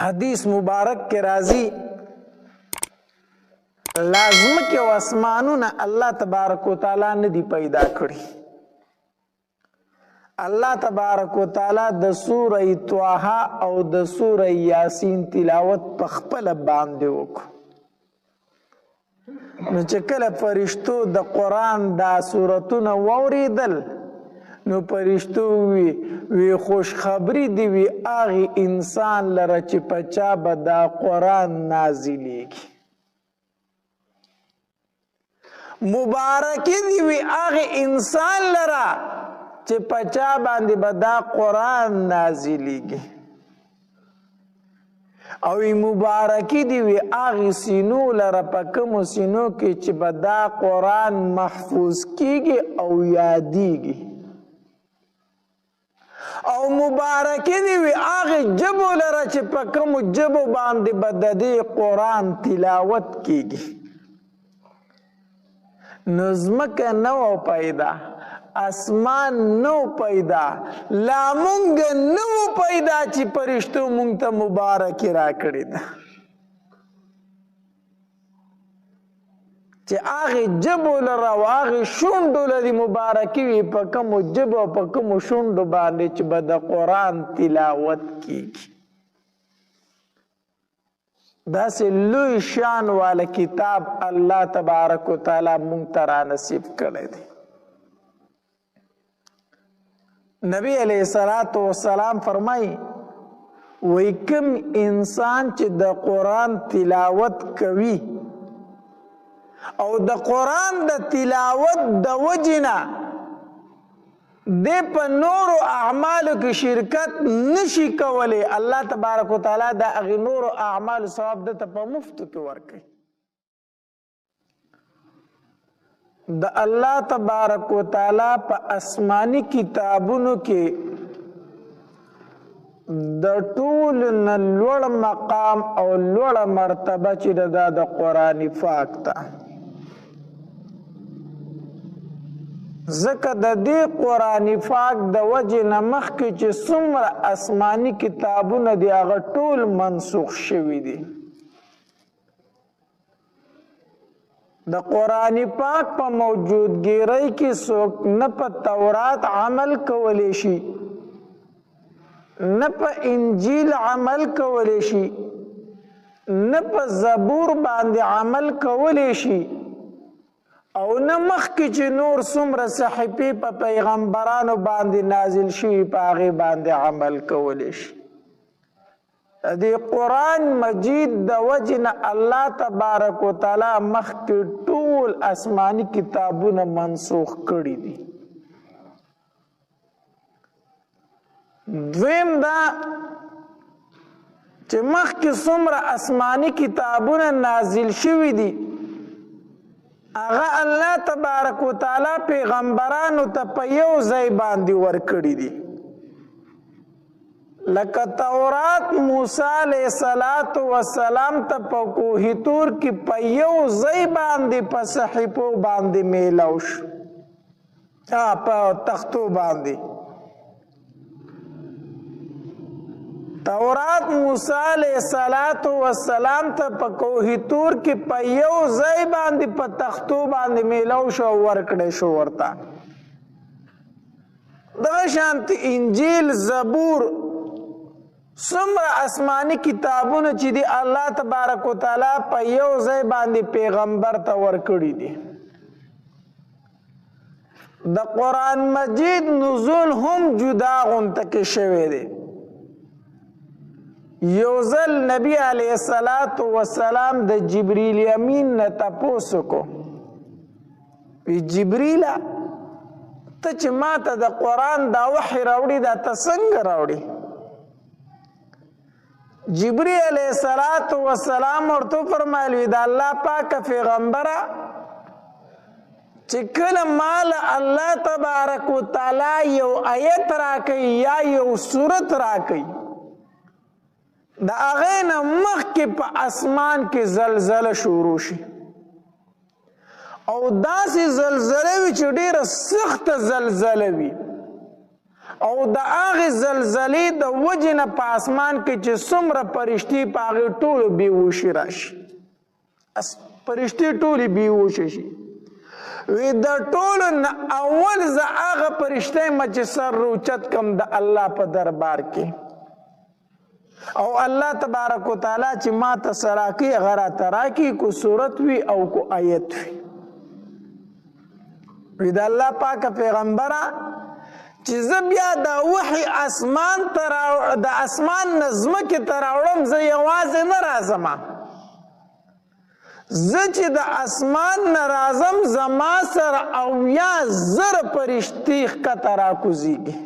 حدیث مبارک کے راضی لازم کے اسمانونه الله تبارک و تعالی نه دی پیدا کړی. الله تبارک و تعالی د سوره طه او د سوره یاسین تلاوت په خپل باندې وکړو. نو چې کله فرشتو د قرآن دا سورتونه واوریدل نو فرشتو وی خوشخبری دی وی هغه انسان لره چې په چا به دا قرآن نازلیږي. مبارکی دی وی هغه انسان لره چې په چا باندې به دا قرآن نازلیږي. او مبارکی دی وی هغه سینو لره په کومو سینو کې چې به دا قرآن محفوظ کیږي او یادیږي. او مبارکی دی وی هغه جبو لره چې په کومو جبو باندې به د دې قرآن تلاوت کیږي. نو ځمکه نه و پیدا، اسمان نو پیدا، لا مونږ نو پیدا چې فرشتو مونږ ته مبارکي راکړې ده چې هغې ژبو لره او هغې شونډو لري مبارکي وي په کومو ژبو او په کومو شونډو باندې چې به د قرآن تلاوت کیږي. داسې لوی شان والا کتاب الله تبارک و تعالی مونږ ته را نصیب کړی دی. نبی علیہ الصلوۃ والسلام فرمایي وی کوم انسان چې د قرآن تلاوت کوي او د قرآن د تلاوت د وجنه د په نورو اعمالو کې شرکت نشي کولی، الله تبارک وتعالی د هغې نورو اعمالو ثواب دته په مفتو کې ورکوي. د الله تبارک وتعالی په آسماني کتابونو کې د ټولو نه لوړ مقام او لوړه مرتبه چې ده د قرآن پاک ته. ځکه د دې قرآن پاک د وجې نه مخکې چې څومره آسماني کتابونه دي هغه ټول منسوخ شوي دي. د قرآن پاک په موجودګیرۍ کې څوک نه په تورات عمل کولی شي، نه په انجیل عمل کولی شي، نه په زبور باندې عمل کولی شي، او نه مخکې چې نور څومره صحیفې په پیغمبرانو باندې نازل شوي په هغې باندې عمل کولی شي. د قرآن مجید د وجې نه الله تبارک وتعالی مخکې ټول آسماني کتابونه منسوخ کړي دي. دویم دا چې مخکې څومره آسماني کتابونه نازل شوي دي هغه الله تبارک وتعالی پیغمبرانو ته په یو ځای باندې ورکړي دي. لکه تورات موسی علیه السلام ته په کوه طور کې په یو ځای باندې په صحیفو باندې میلاو شو، په تختو باندې. تورات موسی علیه السلام ته په کوه طور کې په یو ځای باندې په تختو باندې میلاو شو او ورکړی شو ورته. دغه شانتې انجیل، زبور، څومره آسماني کتابونه چې دي الله تبارک وتعالی په یو ځای باندې پیغمبر ته ورکړي دي. د قرآن مجید نزول هم جدا غونته کې شوی دی. یو ځل نبی علیه السلام د جبریل امین نه تپوس وکړو، وی جبریله ته چې ما ته د قرآن دا وحی راوړي دا ته څنګه راوړي؟ جبریل علیه السلام ورته فرمایل وی د الله پاک پیغمبره چې کله مال الله تبارک وتعالی یو آیت راکوي یا یو سورت راکوي د هغې نه مخکې په اسمان کې زلزله شروع شي او داسې زلزله وي چې ډېره سخته زلزله وي او د هغې زلزلې د وجې نه په اسمان کې چې څومره فرشتې په هغې ټولو بېهوشي راشي، فرشتې ټولې بېهوشه شي. وی د ټولو نه اول زه هغه فرشته یم چې سر روچت کم د الله په دربار کې، او الله تبارک وتعالی چې ما ته څه راکړي هغه راته راکړي، کو صورت وي او کو آیت وي. وی د الله پاکه پیغمبره چې زه بیا د وحي اسمان د اسمان نه ځمکې ته راوړم، زه یوازې نه راځم، زه چې د اسمان نه راځم زما سره 80,000 فرشتې ښکته راکوزېږي،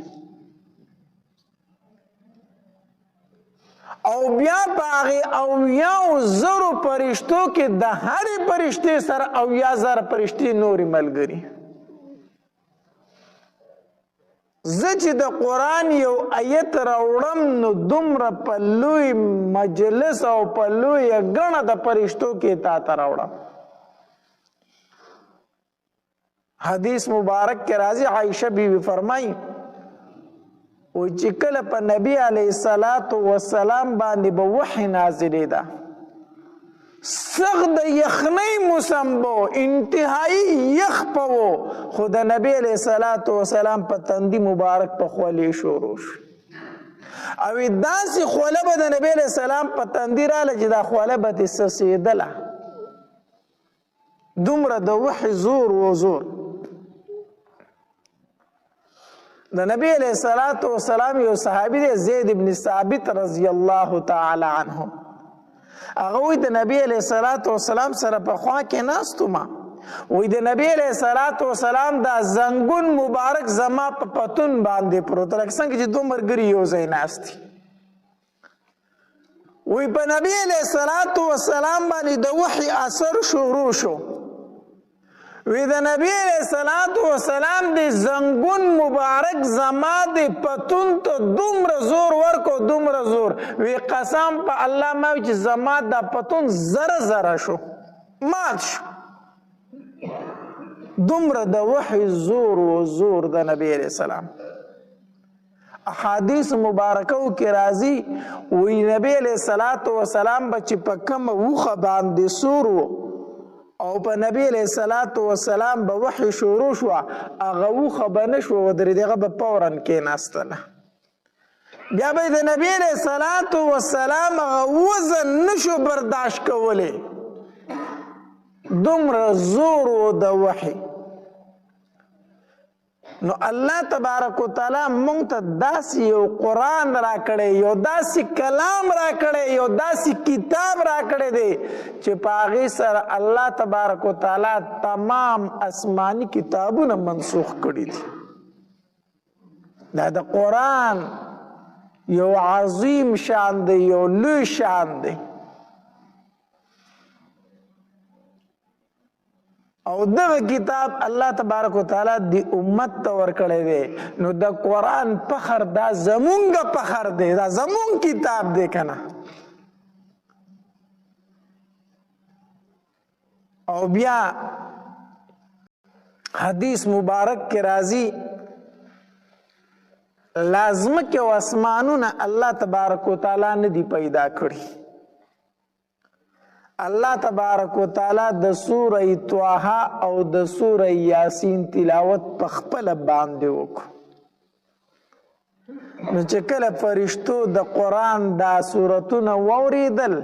او بیا په هغې 80,000 فرشتو کې د هرې فرشتې سره 80,000 فرشتې نورې ملګري. زه چې د قرآن یو آیت راوړم نو دومره په لوی مجلس او په لویه ګڼه د فرشتو کې تا ته راوړم. حدیث مبارک کې راځي، عائشه بیوی فرمایي وایي چې کله په نبی علیه الصلاة والسلام باندې به وحی نازلېده، سخت د یخنۍ موسم به انتهایی یخ به و، خو د نبی علیه الصلاة والسلام په تندي مبارک په خولې شروع شو، او داسې خوله به د نبی علیه السلام په تندي راله چې دا خوله به دې څڅېدله، دومره د وحي زور و زور. د نبی علیه الصلاة والسلام یو صحابي دی زید بن ثابت رضی الله تعالی عنه، هغه وایي د نبی علیه الصلاة والسلام سره په خوا کې ناست وم، وایي د نبی علیه الصلاة والسلام دا زنګون مبارک زما په پتون باندې پروت، لکه څنګه چې دوه ملګري یو ځای ناست دي. وایي په نبی علیه الصلاة والسلام باندې د وحي اثر شروع شو. وی د نبی علیہ الصلاة والسلام دی زنګون مبارک زما دی پتون ته دومره زور ورکو، دومره زور، وی قسم په الله ما چې زما دا پتون زره زره شو، مات شو، دومره د وحی زور و زور د نبی علیہ السلام. احادیث مبارکو کې راځي وی نبی علیہ الصلاة والسلام به چې په کومه وخه باندې سور و او په نبی علیہ الصلاة والسلام به وحی شروع شوه، هغه وخه به نه شوه ودرېدې، هغه به فوراً کېناستله، بیا به د نبی علیہ الصلاة والسلام هغه وزن نشو برداشت کولی، دومره زور و د وحی. نو الله تبارک وتعالی مونږ ته داسې یو قرآن راکړی، یو داسې کلام راکړی، یو داسې کتاب راکړی دی چې په هغې سره الله تبارک وتعالی تمام آسماني کتابونه منسوخ کړي دي. دا د قرآن یو عظیم شان دی، یو لوی شان دی. او دغه کتاب الله تبارک وتعالی دی امت ته ورکړی دی، نو د قرآن فخر دا زمونږ فخر دی، دا زمونږ کتاب دی که نه. او بیا حدیث مبارک کې راځي لازمکه او اسمانونه الله تبارک وتعالی نه دی پیدا کړي. الله تبارک وتعالی د سوره طه او د سوره یاسین تلاوت په خپل باندې وکړو، نو چې کله فرشتو د قرآن دا سورتونه واوریدل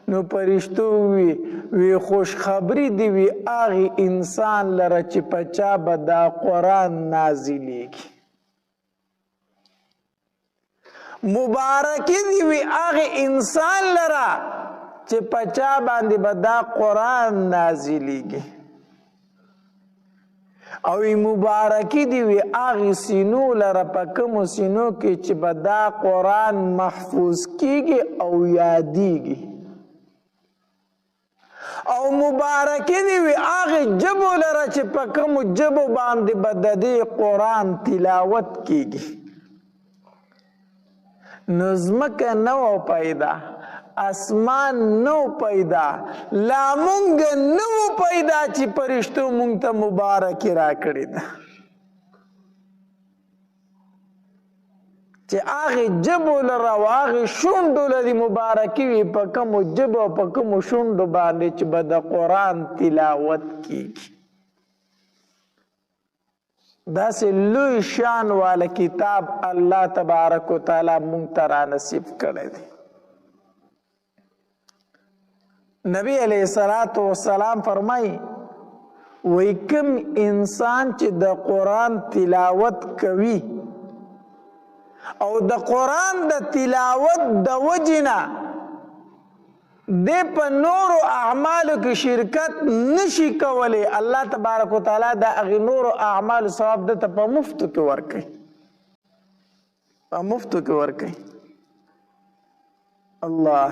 نو فرشتو وی خوشخبری دی وی هغه انسان لره چې په چا به دا قرآن نازلیږي، مبارکی دی وی هغه انسان لره چې پچا باندې به دا قرآن نازلیږي، او مبارکی دی وی هغې سینو لره په کومو سینو کې چې به دا قرآن محفوظ کیږي او یادیږي، او مبارکی دی وی هغې ژبو لره چې په کومو ژبو باندې به د دې قرآن تلاوت کیږي. نو ځمکه نه و پیدا، اسمان نو پیدا، لا مونږ نو پیدا چې فرشتو مونږ ته مبارکي راکړې ده. چې هغې ژبو لره او هغې شونډو لري مبارکي وي په کومو ژبو او په کومو شونډو باندې چې به د قرآن تلاوت کېږي. داسې لوی شان والا کتاب الله تبارک وتعالی مونږ ته رانصیب کړی دی. نبی علیه الصلاة والسلام فرمایي وی کوم انسان چې د قرآن تلاوت کوي او د قرآن د تلاوت د وجنه دی په نورو اعمالو کې شرکت نشي کولی، الله تبارک وتعالی د هغې نورو اعمالو ثواب دته په مفتو کې ورکوي، په مفتو کې ورکوي. الله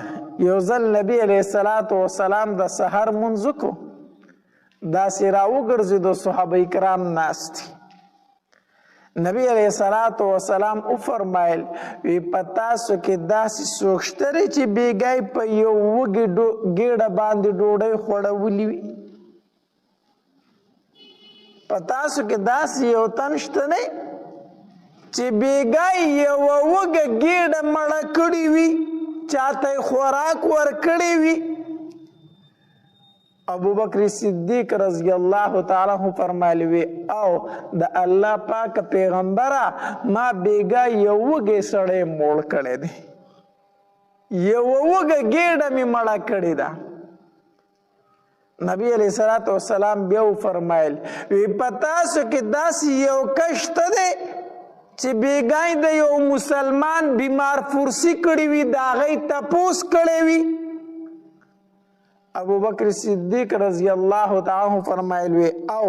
یو ځل نبی علیه الصلاة والسلام د سحر مونځ وکړو، داسې راوګرځېدو صحابه کرام ناست دي. نبی علیه الصلاة والسلام وفرمایل وی په تاسو کې داسې څوک شته دی چې بېګای په یو وږې ګېډه باندې ډوډۍ خوړولي وي؟ په تاسو کې داسې یو تن شته دی چې بېګای یوه وږه ګېډه مړه کړې وي، چاته یې خوراک ورکړی وي؟ ابوبکر صدیق رضی الله تعالی عنہ فرمایلی وی او د الله پاک پیغمبره ما بیګا یو وږی سړی موړ کړی دی، یو وږه ګېډه مې مړه کړې ده. نبی علیه الصلاة والسلام بیا وفرمایل وی په تاسو کې داسې یو کس شته دی چې بیګای د یو مسلمان بیمار فورسي کړی وي، د هغې تپوس کړی وي؟ ابو بکر صدیق رضی الله تعالی عنہ فرمایل وی او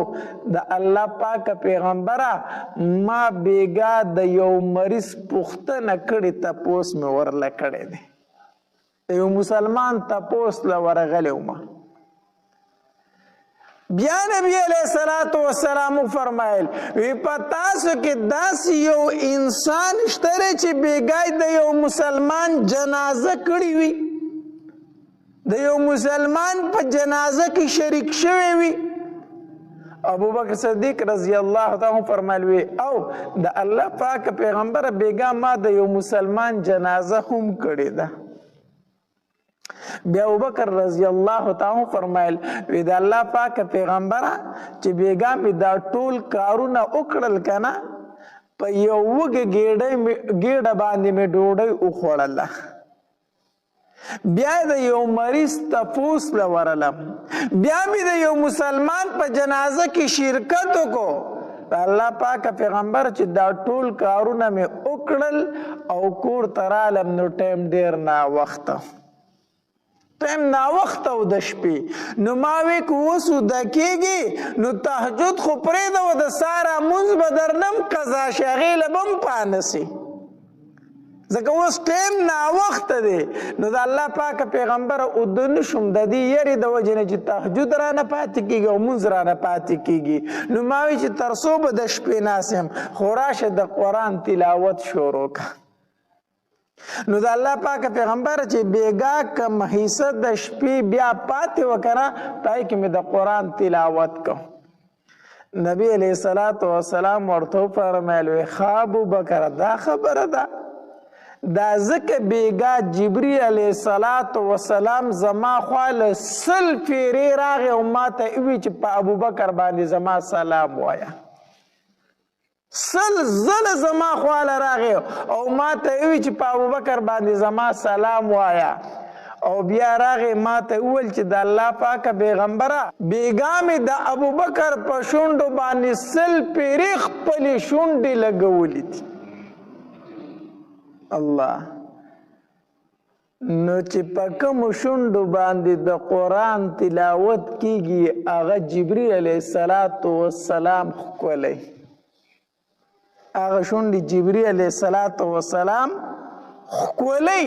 د الله پاک پیغمبره ما بیګا د یو مریض پوښتنه کړې تپوس مې ورله کړی دی، د یو مسلمان تپوس له ورغلی وم. بیا نبی علیه الصلاة والسلام فرمایل وی په تاسو کې داسې یو انسان شته دی چې بیګای د یو مسلمان جنازه کړې وي، د یو مسلمان په جنازه کې شریک شوی وي؟ ابو بکر صدیق رضی الله تعالی فرمایل وی او د الله پاک پیغمبر بیګا ما د یو مسلمان جنازه هم کړې ده. بیا ابو بکر رضی الله تعالی فرمایل وی د الله پاک پیغمبر چې بیګا می دا ټول کارونه وکړل کنه په یو وږه ګېډه باندې می ډوډۍ وخوړله. بیا د یو مریض تپوس لورلم، بیا می د یو مسلمان په جنازه کې شرکت وکړو. الله پاک پیغمبر چې دا ټول کارونه می وکړل او کور ته رالم نو ټیم ډیر ناوخته، ټیم ناوخته و د شپې. نو ما وی که اوس وده کېږي نو تهجد خو پرېږده و، د ساره مونځ به درنم قضا شي، هغې له به هم پانسي، ځکه اوس ټیم ناوخته دی. نو د الله پاک پیغمبر اوده نشم د دې یرې د وجې نه چې تهجد رانه پاتې کېږي او مونځ رانه پاتې کېږي. نو ما وی چې تر څو به د شپې ناست یم، خو راشه د قرآن تلاوت شروع کړه. نو د الله پاک پیغمبر چې بیګا کم حصه د شپې بیا پاتې وکړه پای کې مې د قرآن تلاوت کوم. نبی علیه الصلاة والسلام ورته وفرمیل وی ښه ابوبکر دا خبره ده، دا ځکه بیګا جبریل علیه الصلاة والسلام زما خوا له 100 پیرې راغی او ما ته وی چې په ابوبکر باندې زما سلام وایه. 100 ځله زما خواله راغی او ما ته وی چې په ابوبکر باندې زما سلام وایا. او بیا راغی ما ته وویل چې د الله پاک پیغمبره بیګا مې د ابوبکر په شونډو باندې 100 پیرې خپلې شونډې لګولې دي. الله نو چې په کومو شونډو باندې د قرآن تلاوت کیږي هغه جبریل علیه السلام ښکلی، هغه شونډې جبریل علیه السلام ښکلی.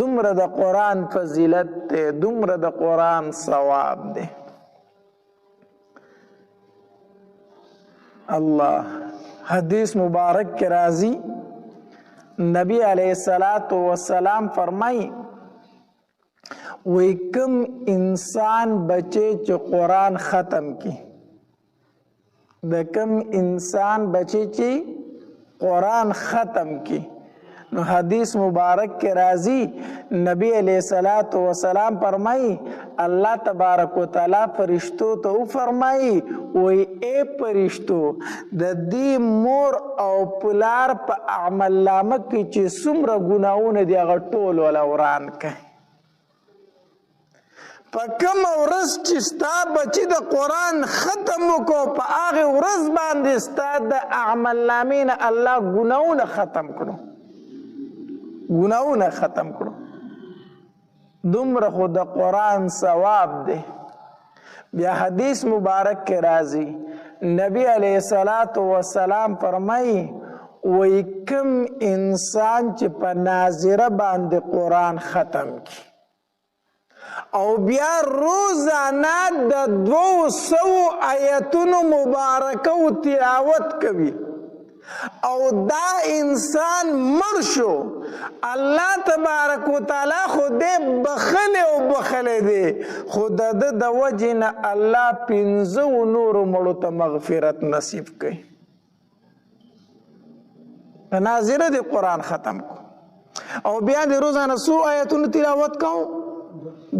دومره د قرآن فضیلت دی، دومره د قرآن ثواب دی. الله حدیث مبارک کے راضی نبی علیہ السلام فرمائی وی کم انسان بچے چو قرآن ختم کی، د کم انسان بچے چی قرآن ختم کی نو حدیث مبارک کے راضی نبی علیہ الصلوۃ والسلام فرمائی اللہ تبارک و تعالی فرشتو تو فرمائی وی اے فرشتو د دې مور او پلار په اعمال نامه کې چې څومره ګناونه دي هغه ټول ولا وران کړي په کوم ورځ چې ستا بچي د قرآن ختم وکړو په هغې ورځ باندې ستا د اعمال نامې نه الله ګناونه ختم کړو ګناونه ختم کړو دومره خو د قرآن ثواب دی بیا حدیث مبارک کې راځي نبی علیہ الصلوۃ والسلام فرمایي وی کم انسان چې په ناظره باندې قرآن ختم کی او بیا روزانه د 200 آیتونو مبارکه تلاوت کوي او دا انسان مړ شو الله تبارک وتعالی خو دې بخله او بخله دې خو د وجې نه الله 15 نورو مړو ته مغفرت نصیب کوي په ناظره د قرآن ختم کو او بیا د روزانه 100 آیتونو تلاوت کوو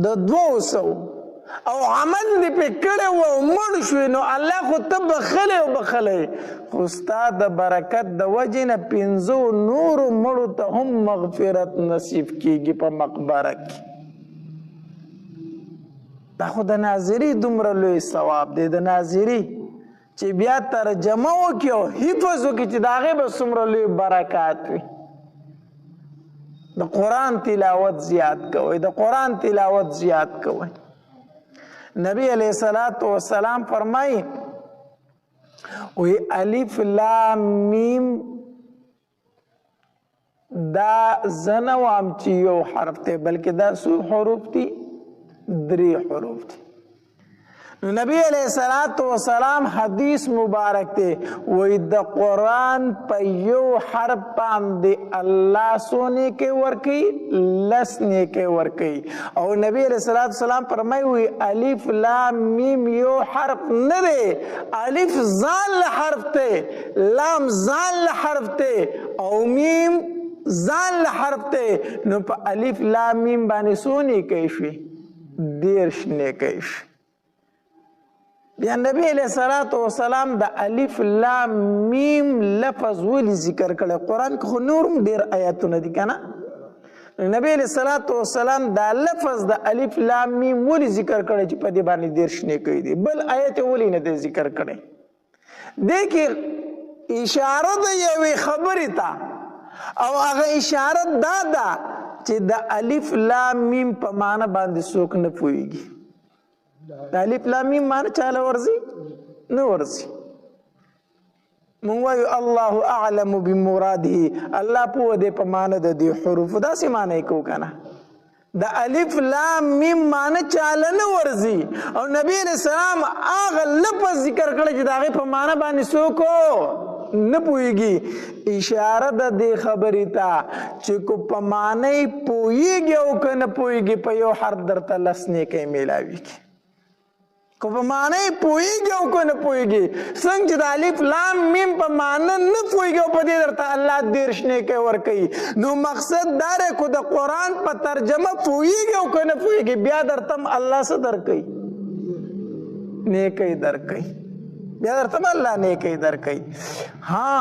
د 200 او عمل دې په کړه و مړ شو نو الله خو ته بخله او بخله خو ستا د برکت د وجې نه 15 نور مړو ته هم مغفرت نصیب کیږي په مقبره کې دا خو د ناظري دومره لوی ثواب دی د ناظري چې بیا ترجمه وکړي او حفظ وکړي چې د هغې به څومره لوی برکات وي د قرآن تلاوت زیات کوئ د قرآن تلاوت زیات کوئ نبی علیہ الصلوۃ والسلام فرمائی وی الف لام میم دا زنوام چی یو حرف تے بلکہ دا سو حروف تی 3 حروف تی نبی علیہ الصلوۃ والسلام حدیث مبارک تے وی دا قرآن پا یو حرف باندې اللہ سونے کے ورکی لسنے کے ورکی او نبی علیہ الصلوۃ والسلام فرمائی وی الف لام میم یو حرف ندے الف زال حرف تے لام زال حرف تے او میم زال حرف تے نو پا الف لام میم باندې سونے کیشوی دیرش نے کیشوی بیا نبی علیہ الصلوۃ والسلام د الف لام میم لفظ ولی ذکر کړي قرآن کې خو نورم ډیر آیاتونه دي کنه نبی علیہ الصلوۃ والسلام دا لفظ د الف لام میم ولی ذکر کړي چې په دې باندې دیرش نه کوي دي بل آیت ولی نه ذکر کړي دغه اشاره د یوې خبرې ته او هغه اشاره دا ده چې د الف لام میم په معنی باندې څوک نه پوهیږي الف لام میم معنی چاله ورزي نه ورزي مونږ وایو الله اعلم بمراده الله په دې په معنی د دې حروف داسې معنی کو کنه د الف لام میم معنی چاله نه ورزي او نبی رسول الله هغه لفظ ذکر کړی چې دا په معنی باندې څوک نه پوهیږي اشاره د دې خبرې ته چې کو په معنی پوهیږي او که نه پوهیږي په یو حرف درته لسنې کې میلاوي کو په معنی پوهیږي او که نه پوهیږي څنګه چې د الف لام میم په معنی نه پوهیږي او په دې درته الله دیرش نیکۍ ورکوي نو مقصد دا دی کو د قرآن په ترجمه پوهیږي او که نه پوهیږي بیا درته الله څه درکوي نیکۍ درکوي بیا درته الله نیکۍ درکوي ها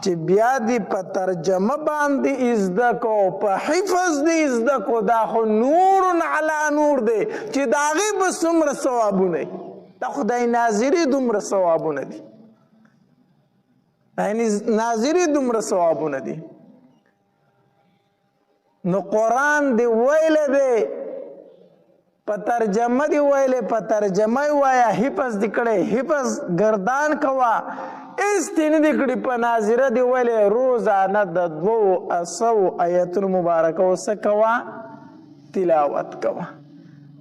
چې بیا دې په ترجمه باندې زده کو په حفظ دې زده کو دا خو نور علی نور دی چې د هغې به څومره ثوابونه دا خدای ناظري دومره ثوابونه دي ناظري دومره ثوابونه دي نو قرآن دې ویلی دی په ترجمه دی ویلې په ترجمه یې وایه حفظ دې کړی حفظ گردان کوه هېڅ دې نه دي کړي په ناظره دې ویلې روزانه د 200 آیتونو مبارکه څه کوه تلاوت کوه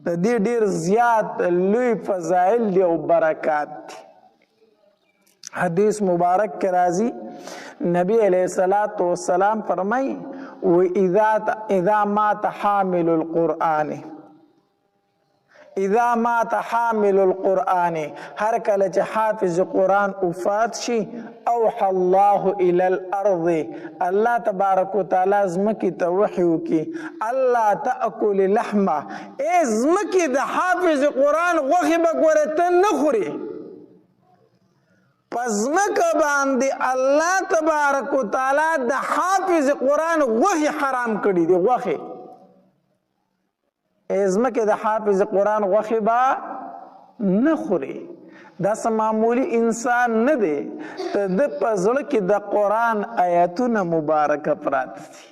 د دې ډېر زیات لوی فضایل دي او برکات دي حدیث مبارک کې راځي نبی علیہ الصلوۃ والسلام فرمایي اذا مات حامل القرآن اذا مات حامل القرآن هر کله چې حافظ قرآن وفات شي اوحى الله الى الارض الله تبارک وتعالى زمکی ته وحی وکي الله تاكل لحمه ای زمکی د حافظ قرآن غوښه به ګوره ته نه خوري پزمکه باندې الله تبارک وتعالى د حافظ قرآن غوښه حرام کړي دي غوښه ازمکه د حافظ قرآن غوښه به نه خوري دا معمولی انسان نه دی ته د په زړه کې د قرآن آیاتونه مبارکه پراته دي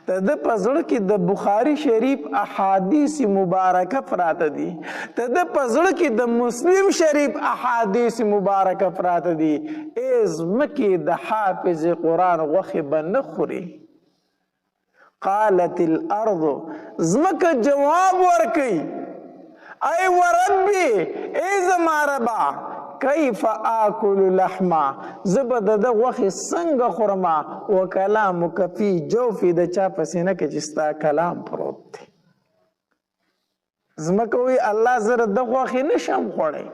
ته د په زړه کې د بخاري شریف احادیث مبارکه پراته دي ته د په زړه کې د مسلم شریف احادیث مبارکه پراته دي ازمکه د حافظ قرآن غوښه به نه خوري قالت الارض زمکه جواب ورکي ای وربي ای زما ربا کیف آکل لحما زبد د غوښه څنګه خورما وکلامک فی جوفی د چا پسینه کې چې ستا کلام پروت دی زمکه وی الله زره د غوښه نشم خوړی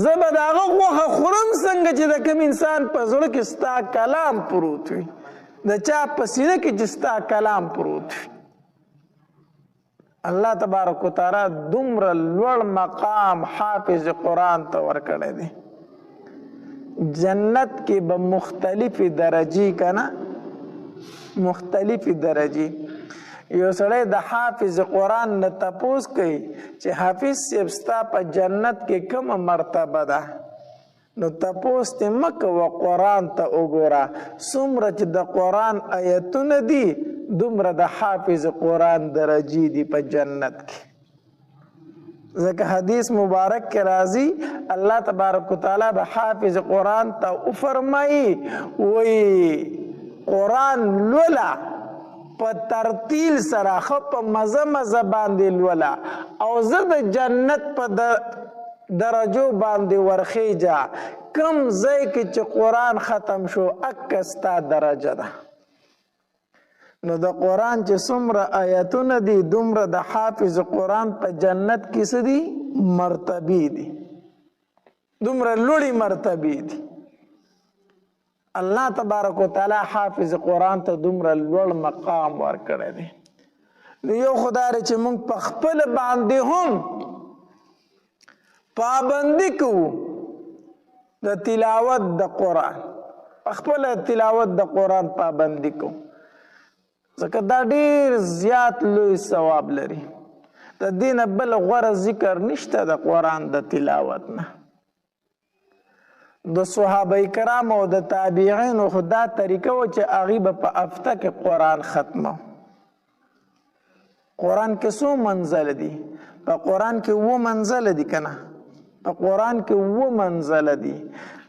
زبد هغه غوښه خورم څنګه چې د کوم انسان په زړه کې ستا کلام پروت وي د چا پسینه کې چې ستا کلام پروت وي الله تبارک وتعالی دومره لوړ مقام حافظ قرآن ته ورکړی دی جنت کې به مختلفې درجې کنه مختلفې درجې یو سړی د حافظ قرآن نه تپوس کوي چې حافظ صاحب ستا په جنت کې کومه مرتبه ده نو تپوس ته مکه و قرآن ته وګوره څومره چې د قرآن آیتونه دي دومره د حافظ قرآن درجې دي په جنت کې ځکه حدیث مبارک کې راځي الله تبارک وتعالی به حافظ قرآن ته وفرمایي وی قرآن لولا په ترتیل سره خو په مزه مزه باندې لولا او زه د جنت په درجو باندې ورخیجه کم ځای کې چې قرآن ختم شو اکستا درجه ده نو د قرآن چې څومره آیتونه دي دومره د حافظ قرآن په جنت کې څه دي مرتبې دي دومره لوړې مرتبې دي الله تبارک وتعالی حافظ قرآن ته دومره لوړ مقام ورکړی دی نو یو خدای چې موږ په خپل باندې هم پابندی کوو د تلاوت د قرآن خپل تلاوت د قرآن پابندی کوو ځکه دا ډیر زیات لوی ثواب لري د دې نه بل غوره ذکر نشته د قرآن د تلاوت نه د صحابه کرام او د تابعین خو دا طریقه و چې هغوی به په هفته کې قرآن ختمه قرآن کې څو منزله دي په قرآن کې 7 منزله دي که نه په قرآن کې 7 منزله دي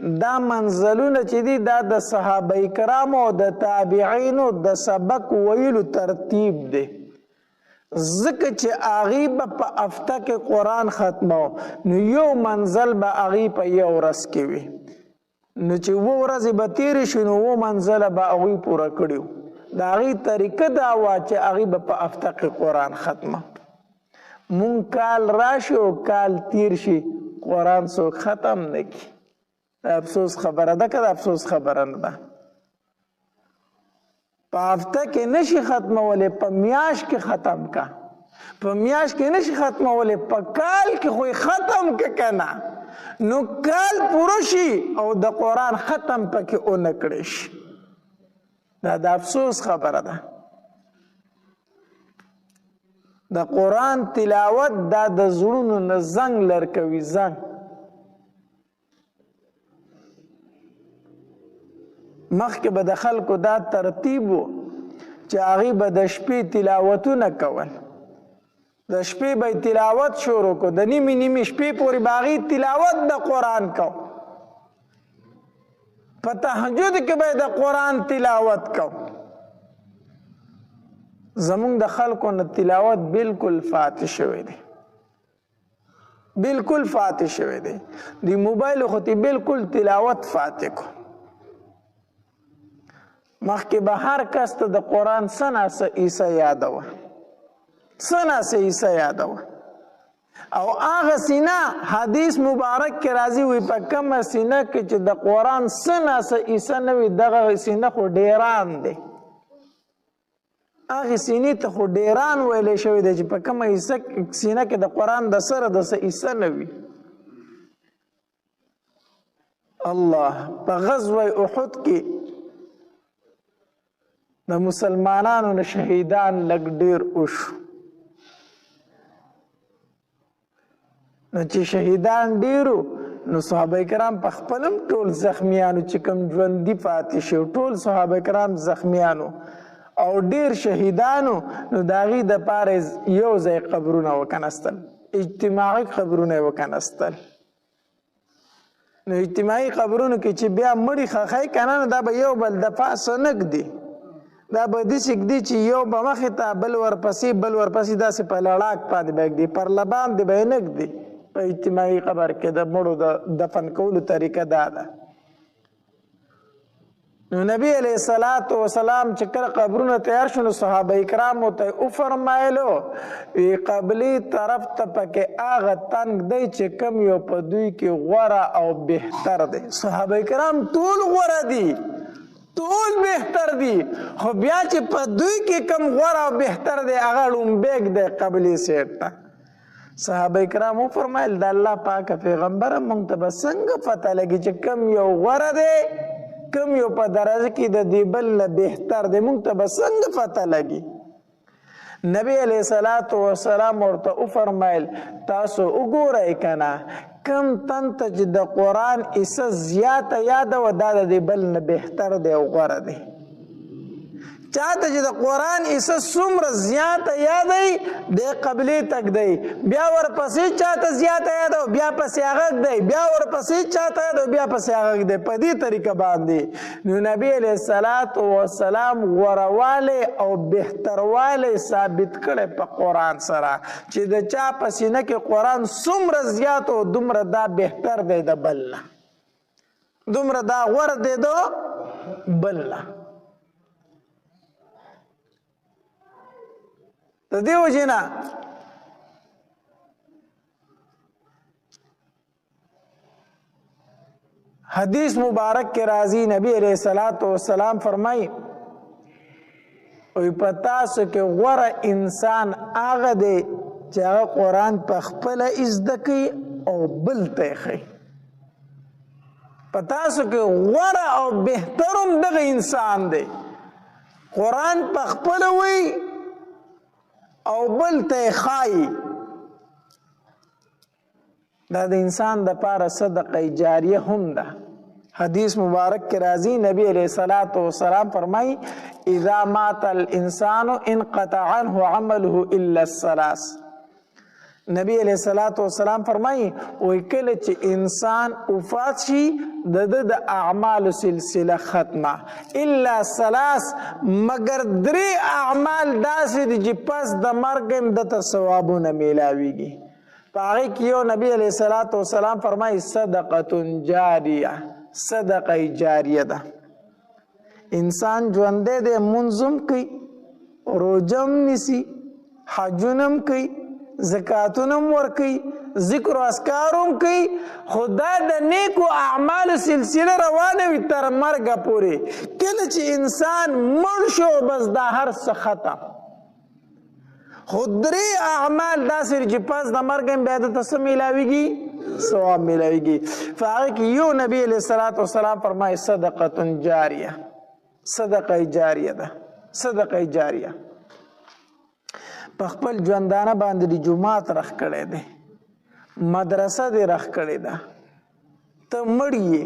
دا منزلونه چې دي دا د صحابه کرامو او د تابعینو د سبق ویلو ترتیب دی ځکه چې هغوی به په هفته کې قرآن ختمو نو یو منزل به هغوی په یو ورځ کې وي نو چې 7 ورځې به تېرې شي نو 7 منزله به هغوی پوره کړي وو د هغوی طریقه دا وه چې هغوی به په هفته کې قرآن ختمه مونږ کال راشي او کال تیر شي قرآن څوک ختم نه کړي د افسوس خبره ده که د افسوس خبره نه ده په هفته کې نشي ختمولی په میاشت کې ختم کا په میاشت کې نشي ختمولی په کال کې خو ختم که که نه نو کال پوره شي او د قرآن ختم پکې ونه کړی شي دا د افسوس خبره ده د قرآن تلاوت دا د زړونو نه زنګ لرکوي زنګ مخکې به د خلکو دا ترتیب و چې هغوی به د شپې تلاوتونه کول د شپې به تلاوت شروع کو د نیمې نیمې شپې پورې به هغوی تلاوت د قرآن کو په تهجد کې به د قرآن تلاوت کو زمونږ د خلکو نه تلاوت بالکل فاتح شوی دی بالکل فاتح شوی دی دی موبایل خو تی بالکل تلاوت فاتح کو مخکې به هر کس ته د قرآن څه ناڅه عیسه یاده وه څه ناڅه عیسه یاده وه او هغه سینه حدیث مبارک کې راځي وي په کومه سینه کې چې د قرآن څه ناسه عیسه نه وي دغه سینه خو ډیران دی هغې سینې ته خو ډیران ویلی شوی دی چې په کومه سینه کې د قرآن د سره د څه عیسه نه وي الله په غزوه احد کې د مسلمانانو نه شهیدان لږ ډیر وشو نو چې شهیدان ډیرو نو صحابه کرام په خپلم ټول زخمیانو چې کوم ژوندي پاتې شو ټول صحابه کرام زخمیانو او ډیر شهیدانو نو د هغې دپاره یو ځای قبرونه وکنستل اجتماعي قبرونه یې وکنستل نو اجتماعي قبرونو کې چې بیا مړي ښخی که نه دا به یو بل د پاسه نه ږدي دا به داسې ږدي چې یو به مخې ته بل ورپسې داسې په لړاک باندې به ږدي پر لبان دې به یې نه ږدي په اجتماعي قبر کې د مړو د دفن کولو طریقه دا ده نو نبی علیه الصلاة والسلام چې کله قبرونه تیار شو نو صحابه کرامو ته وفرمایلو وی قبلي طرف ته پکې هغه تنګ دی چې کم یو په دوی کې غوره او بهتر دی صحابه کرام ټول غوره دي ټول بهتر دي خو بیا چې په دوی کې کم غوره او بهتر دی هغه لومبیک دی قبلي سیټ ته صحابه کرام وفرمایل د الله پاکه پیغمبره موږ ته به څنګه پته لګي چې کم یو غوره دی کم یو په درجه کې د دې بل نه بهتر دی موږ ته به څنګه پته لګي نبی علیه الصلاة والسلام ورته وفرمایل تاسو وګورئ که نه کم تن ته چې د قرآن عیسه زیاته یاده وه دا د دې بل نه بهتر دی او غوره دی چاته چې د قرآن عیسه څومره زیاته یادی دی قبلې تک دی بیا ورپسې چاته زیاته یاده او بیا پسې هغه دی بیا ورپسې چاته یاده او بیا پسې هغه دی په دې طریقه باندې نو نبی علیه الصلاة والسلام غوروالی او بهتروالی ثابت کړی په قرآن سره چې د چا په سینه کې قرآن څومره زیات او دومره دا بهتر دی د بل نه دومره دا غوره دی د بل نه د دې وجې نه حدیث مبارک کې راځي نبی علیہ الصلوۃ والسلام فرمایي او په تاسو کې غوره انسان هغه دی چې هغه قرآن په خپله زده کوي او بل ته یې ښیي په تاسو کې غوره او بهتر هم دغه انسان دی قرآن په خپله وایي او بل ته خای دا د انسان د پاره صدقه جاریه هم ده حدیث مبارک کې راځي نبی علیہ الصلوۃ والسلام فرمایي اذا مات الانسان انقطع عنه عمله الا الثلاث نبی علیہ الصلوۃ والسلام فرمایي وای کله چې انسان وفات شي د اعمال سلسله ختمه الا ثلاث مگر درې اعمال داسې دي چې پس د مرګ هم دته ثوابونه میلاویږي په هغې کې یو نبی علیہ الصلوۃ والسلام فرمایي صدقه جاریه صدقه جاریه ده انسان ژوندی دی منځ هم کوي روژه هم نیسي حجونه هم کوي زکاتونه هم ورکوي ذکر و اذکار هم کوي خو دا د نیکو اعمالو سلسله روانه وي تر مرګه پورې کله چې انسان مړ شو بس دا هر څه ختم خو درې اعمال داسې چې پس د مرګ هم بیا درته څه میلاویږي ثواب میلاویږي په هغې کې یو نبی علیه الصلوۃ والسلام فرمایي صدقه جاریه صدقه جاریه ده صدقه جاریه په خپل ژوندانه باندې د جومات رخ کړی دی مدرسه دې رخ کړې ده ته مړ یې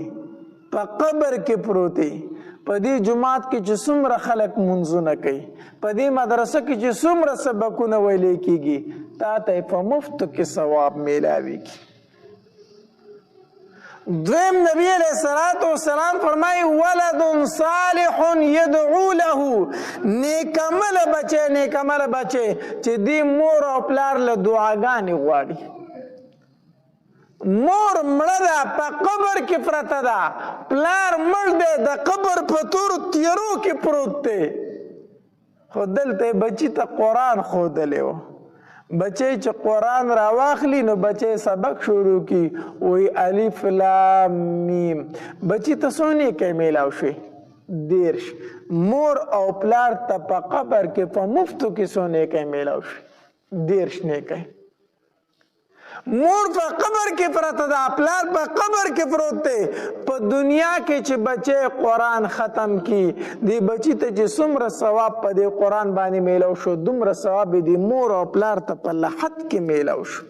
په قبر کې پروت یې په دې جومات کې چې څومره خلک منځونه کوي په دې مدرسه کې چې څومره سبقونه ویلی کېږي تا ته په مفتو کې ثواب میلاویږي دویم نبی علیہ الصلوۃ والسلام فرمایي ولد صالح يدعو له نیکمل بچه چې دی مور او پلار له دعاګانې غواړي مور مړه ده په قبر کې پرته ده پلار مړ دی د قبر په تورو تیارو کې پروت دی خو دلته بچي ته قرآن ښودلی و بچی چې قرآن راواخلي نو بچی سبق شروع کی وی الف لام میم. بچی ته څو نیکۍ میلاو شوې؟ 10. مور او پلار ته په قبر کې په مفتو کې څو نیکۍ میلاو شوې؟ 10 نیکۍ. مور په قبر کې پرته ده، پلار په قبر کې پروت دی. په دنیا کې چې بچی قرآن ختم کی دی بچی ته چې څومره ثواب په دې قرآن باندې میلاو شو دومره ثواب دی مور او پلار ته په لحد کې میلاو شو.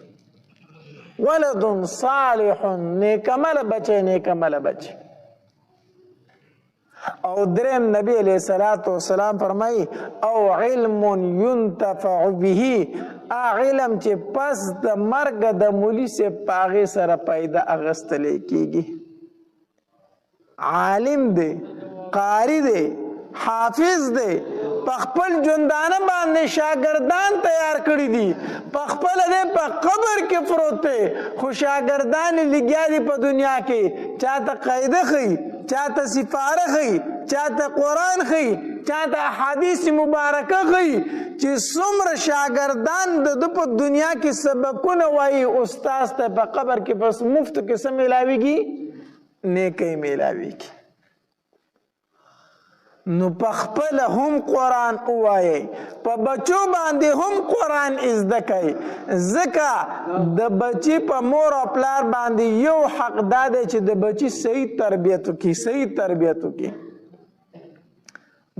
ولد صالح، نیکمل بچی، نیکمل بچی. او دریم نبی علیہ السلام فرمائی او علم ينتفع به، علم چې پس د مرګ د مولی سے پاغه سره پیدا اغستلې کیږي. عالم دی، قاری دی، حافظ دی، پخپل ژوندانه باندې شاګردان تیار کړی دي، پخپل دې په قبر کې پروت دی خو شاګردان لګیا دي په دنیا کې، چاته قاعده ښیي، چاته سپاره ښیي، چاته قرآن ښیي، چاته احادیث مبارکه ښیي چې څومره شاګردان د په دنیا کې سبقونه وایي استاد ته په قبر کې بس مفت کې څه میلاویږي؟ نیکۍ میلاویږي. نو پخپل هم قرآن ووایي، په بچو باندې هم قرآن زده کوي. ځکه د بچی په مور او پلار باندې یو حق دا دی چې د بچی صحیح تربیت وکړي، صحیح تربیت وکړي.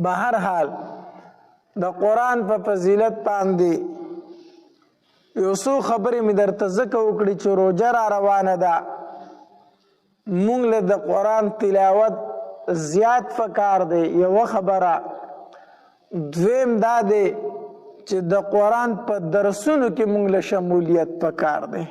به هر حال د قرآن په فضیلت باندې یو څو خبرې مې درته ځکه وکړي چې روژه را روانه ده، مونږ له د قرآن تلاوت زیات پکار دی. یو خبره. دویم دا دی چې د قرآن په درسونو کې مونږ له شمولیت پکار دی.